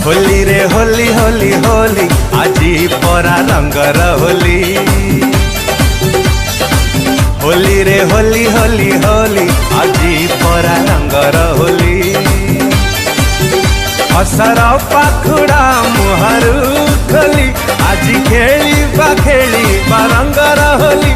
होली रे होली होली होली आजी परा रंगर होली। होली रे होली होली होली आजी परा रंगर होली। हसर पाखुड़ा मुहारू खोली आजी खेली बा रंगर होली।